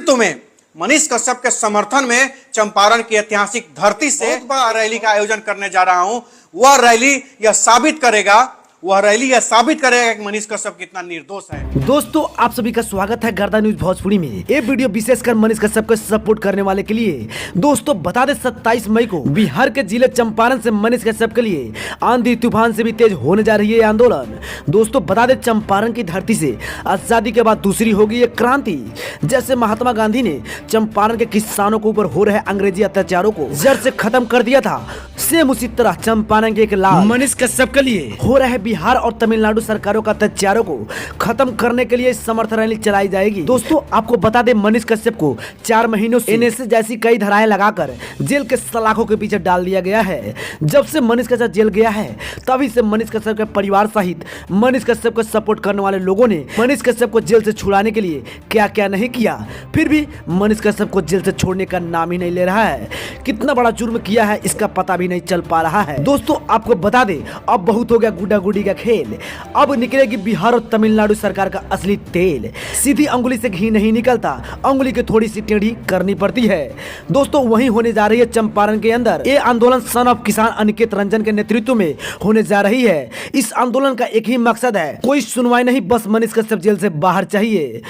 नेतृत्व में मनीष कश्यप के समर्थन में चंपारण की ऐतिहासिक धरती से एक बड़ा रैली का आयोजन करने जा रहा हूं। वह रैली यह साबित करेगा कि मनीष कश्यप कितना निर्दोष है। दोस्तों, आप सभी का स्वागत है गर्दा न्यूज भोजपुरी में। ये वीडियो विशेषकर मनीष कश्यप को सपोर्ट करने वाले के लिए। दोस्तों, बता दें 27 मई को बिहार के जिले चंपारण से मनीष कश्यप के लिए आंधी तूफान से भी तेज होने जा रही है आंदोलन। दोस्तों, बता दें चंपारण की धरती से आजादी के बाद दूसरी होगी ये क्रांति। जैसे महात्मा गांधी ने चंपारण के किसानों के ऊपर हो रहे अंग्रेजी अत्याचारों को जड़ से खत्म कर दिया था, सेम उसी तरह चंपारण के एक लाल मनीष कश्यप के लिए हो रहे बिहार और तमिलनाडु सरकारों का अत्याचारों को खत्म करने के लिए समर्थ रैली चलाई जाएगी। दोस्तों, आपको बता दें मनीष कश्यप को 4 महीनों से एनएसए जैसी कई धाराएं लगाकर जेल के सलाखों के पीछे डाल दिया गया है। जब से मनीष कश्यप जेल गया है तभी से मनीष कश्यप के परिवार सहित मनीष कश्यप को सपोर्ट करने वाले लोगों ने मनीष कश्यप को जेल से छुड़ाने के लिए क्या क्या नहीं किया, फिर भी मनीष कश्यप को जेल से छोड़ने का नाम ही नहीं ले रहा है। कितना बड़ा जुर्म किया है इसका पता भी नहीं चल पा रहा है। दोस्तों, आपको बता दें अब बहुत हो गया गुड्डा गुड्डी का खेल। अब निकलेगी बिहार और तमिलनाडु सरकार का असली तेल। सीधी अंगुली से घी नहीं निकलता, अंगुली की थोड़ी सी टेढ़ी करनी पड़ती है। दोस्तों, वही होने जा रही है चंपारण के अंदर। ये आंदोलन सन ऑफ किसान अनिकेत रंजन के नेतृत्व में होने जा रही है। इस आंदोलन का एक ही मकसद है, कोई सुनवाई नहीं, बस मनीष कश्यप जेल से बाहर चाहिए।